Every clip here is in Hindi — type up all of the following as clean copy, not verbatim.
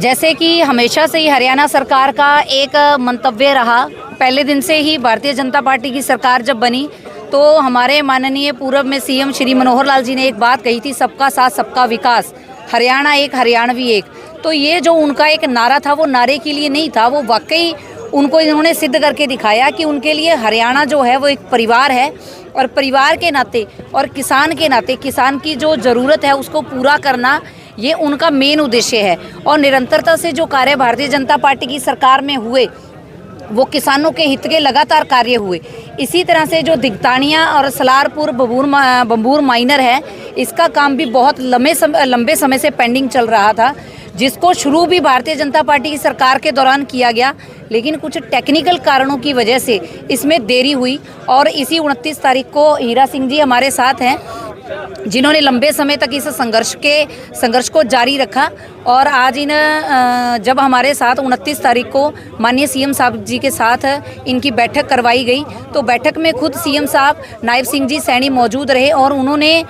जैसे कि हमेशा से ही हरियाणा सरकार का एक मंतव्य रहा, पहले दिन से ही भारतीय जनता पार्टी की सरकार जब बनी तो हमारे माननीय पूर्व में सीएम श्री मनोहर लाल जी ने एक बात कही थी, सबका साथ सबका विकास, हरियाणा एक हरियाणवी एक। तो ये जो उनका एक नारा था वो नारे के लिए नहीं था, वो वाकई उनको इन्होंने सिद्ध करके दिखाया कि उनके लिए हरियाणा जो है वो एक परिवार है और परिवार के नाते और किसान के नाते किसान की जो ज़रूरत है उसको पूरा करना ये उनका मेन उद्देश्य है। और निरंतरता से जो कार्य भारतीय जनता पार्टी की सरकार में हुए वो किसानों के हित के लगातार कार्य हुए। इसी तरह से जो दिगतानिया और सलारपुर बंबूर माइनर है, इसका काम भी बहुत लंबे समय से पेंडिंग चल रहा था, जिसको शुरू भी भारतीय जनता पार्टी की सरकार के दौरान किया गया, लेकिन कुछ टेक्निकल कारणों की वजह से इसमें देरी हुई। और इसी 29 तारीख को हीरा सिंह जी हमारे साथ हैं जिन्होंने लंबे समय तक इस संघर्ष को जारी रखा। और आज जब हमारे साथ 29 तारीख को माननीय सीएम साहब जी के साथ इनकी बैठक करवाई गई तो बैठक में खुद सीएम साहब नायब सिंह जी सैनी मौजूद रहे और उन्होंने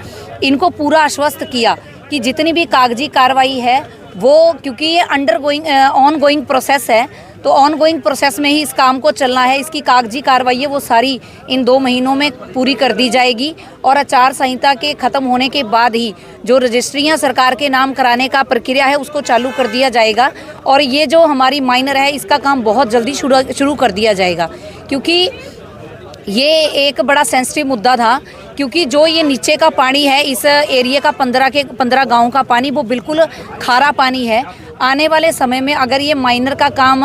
इनको पूरा आश्वस्त किया कि जितनी भी कागजी कार्रवाई है वो, क्योंकि ये ऑन गोइंग प्रोसेस है तो ऑन गोइंग प्रोसेस में ही इस काम को चलना है, इसकी कागजी कार्रवाई है वो सारी इन 2 महीनों में पूरी कर दी जाएगी। और आचार संहिता के ख़त्म होने के बाद ही जो रजिस्ट्रियां सरकार के नाम कराने का प्रक्रिया है उसको चालू कर दिया जाएगा। और ये जो हमारी माइनर है इसका काम बहुत जल्दी शुरू कर दिया जाएगा, क्योंकि ये एक बड़ा सेंसिटिव मुद्दा था। क्योंकि जो ये नीचे का पानी है इस एरिया का 15 गाँव का पानी वो बिल्कुल खारा पानी है। आने वाले समय में अगर ये माइनर का काम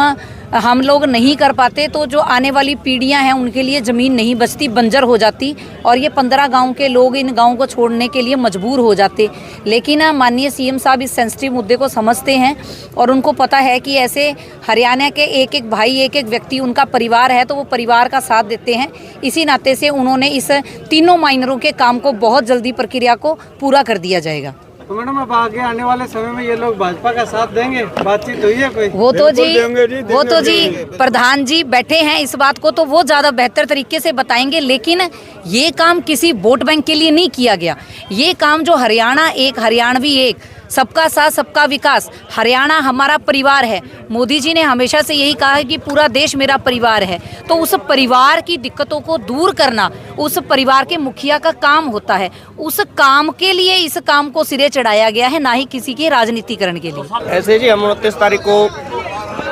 हम लोग नहीं कर पाते तो जो आने वाली पीढ़ियां हैं उनके लिए ज़मीन नहीं बचती, बंजर हो जाती और ये 15 गांव के लोग इन गांव को छोड़ने के लिए मजबूर हो जाते। लेकिन माननीय सीएम साहब इस सेंसिटिव मुद्दे को समझते हैं और उनको पता है कि ऐसे हरियाणा के एक एक भाई एक एक व्यक्ति उनका परिवार है तो वो परिवार का साथ देते हैं। इसी नाते से उन्होंने इस तीनों माइनरों के काम को बहुत जल्दी प्रक्रिया को पूरा कर दिया जाएगा। तो मैडम अब आगे आने वाले समय में ये लोग भाजपा का साथ देंगे? बातचीत हुई है कोई? वो तो जी प्रधान जी बैठे हैं, इस बात को तो वो ज़्यादा बेहतर तरीके से बताएंगे। लेकिन ये काम किसी वोट बैंक के लिए नहीं किया गया, ये काम जो हरियाणा एक हरियाणवी एक, सबका साथ सबका विकास, हरियाणा हमारा परिवार है। मोदी जी ने हमेशा से यही कहा है कि पूरा देश मेरा परिवार है, तो उस परिवार की दिक्कतों को दूर करना उस परिवार के मुखिया का काम होता है। उस काम के लिए इस काम को सिरे चढ़ाया गया है, ना ही किसी के राजनीतिकरण के लिए। ऐसे जी हम 29 तारीख को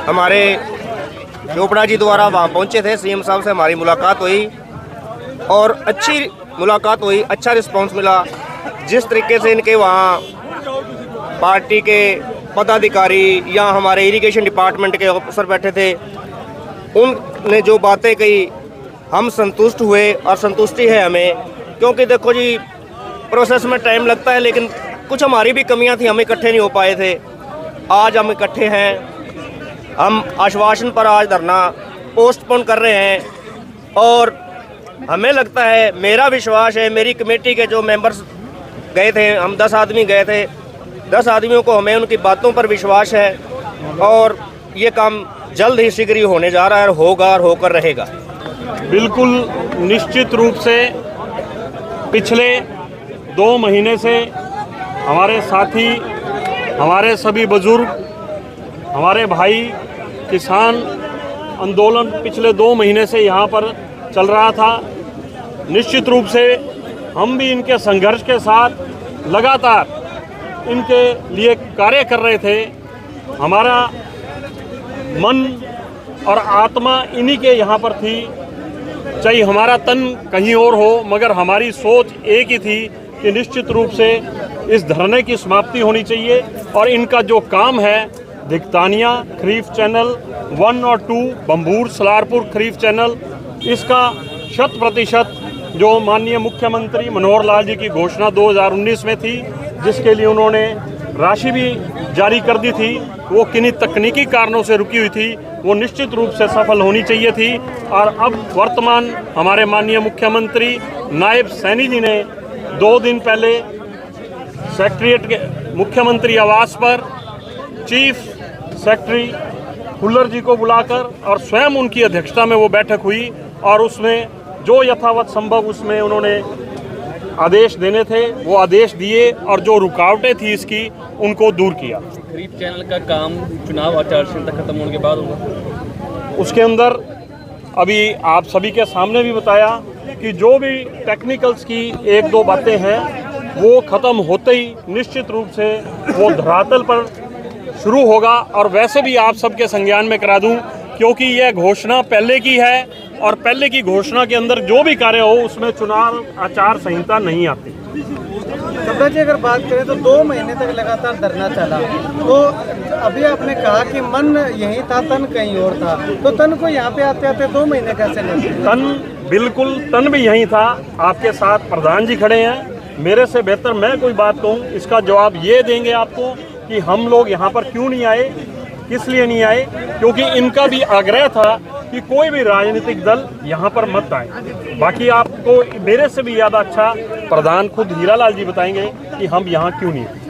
हमारे चोपड़ा जी द्वारा वहाँ पहुँचे थे, सीएम साहब से हमारी मुलाकात हुई और अच्छी मुलाकात हुई, अच्छा रिस्पॉन्स मिला। जिस तरीके से इनके वहाँ पार्टी के पदाधिकारी या हमारे इरिगेशन डिपार्टमेंट के ऑफिसर बैठे थे, उनने जो बातें कही हम संतुष्ट हुए और संतुष्टि है हमें। क्योंकि देखो जी प्रोसेस में टाइम लगता है, लेकिन कुछ हमारी भी कमियां थी, हम इकट्ठे नहीं हो पाए थे। आज हम इकट्ठे हैं, हम आश्वासन पर आज धरना पोस्टपोन कर रहे हैं और हमें लगता है, मेरा विश्वास है, मेरी कमेटी के जो मेंबर्स गए थे, हम 10 आदमी गए थे, 10 आदमियों को हमें उनकी बातों पर विश्वास है और ये काम जल्द ही शीघ्र ही होने जा रहा है और होगा और होकर रहेगा। बिल्कुल निश्चित रूप से पिछले 2 महीने से हमारे साथी, हमारे सभी बुजुर्ग, हमारे भाई किसान आंदोलन पिछले 2 महीने से यहाँ पर चल रहा था। निश्चित रूप से हम भी इनके संघर्ष के साथ लगातार इनके लिए कार्य कर रहे थे। हमारा मन और आत्मा इन्हीं के यहाँ पर थी, चाहे हमारा तन कहीं और हो, मगर हमारी सोच एक ही थी कि निश्चित रूप से इस धरने की समाप्ति होनी चाहिए और इनका जो काम है दिगतानिया खरीफ चैनल 1 और 2, बंबूर सलारपुर खरीफ चैनल, इसका 100% जो माननीय मुख्यमंत्री मनोहर लाल जी की घोषणा 2019 में थी, जिसके लिए उन्होंने राशि भी जारी कर दी थी, वो किन्हीं तकनीकी कारणों से रुकी हुई थी, वो निश्चित रूप से सफल होनी चाहिए थी। और अब वर्तमान हमारे माननीय मुख्यमंत्री नायब सैनी जी ने 2 दिन पहले सेक्रेटरीट के मुख्यमंत्री आवास पर चीफ सेक्रेटरी हुल्लर जी को बुलाकर और स्वयं उनकी अध्यक्षता में वो बैठक हुई और उसमें जो यथावत संभव उसमें उन्होंने आदेश देने थे वो आदेश दिए और जो रुकावटें थी इसकी उनको दूर किया। खरीद चैनल का काम चुनाव आचार संहिता खत्म होने के बाद होगा। उसके अंदर अभी आप सभी के सामने भी बताया कि जो भी टेक्निकल्स की एक दो बातें हैं वो ख़त्म होते ही निश्चित रूप से वो धरातल पर शुरू होगा। और वैसे भी आप सबके संज्ञान में करा दूं, क्योंकि यह घोषणा पहले की है और पहले की घोषणा के अंदर जो भी कार्य हो उसमें चुनाव आचार संहिता नहीं आती। कपड़ा जी अगर बात करें तो 2 महीने तक लगातार धरना चला, तो अभी आपने कहा कि मन यहीं था, तन कहीं और था, तो तन को यहाँ पे आते आते 2 महीने कैसे लगे? तन बिल्कुल, तन भी यहीं था। आपके साथ प्रधान जी खड़े हैं, मेरे से बेहतर मैं कोई बात कहूँ इसका जवाब ये देंगे आपको कि हम लोग यहाँ पर क्यों नहीं आए, किस लिए नहीं आए, क्योंकि इनका भी आग्रह था कि कोई भी राजनीतिक दल यहाँ पर मत आए। बाकी आपको मेरे से भी ज़्यादा अच्छा प्रधान खुद हीरालाल जी बताएंगे कि हम यहाँ क्यों नहीं आए।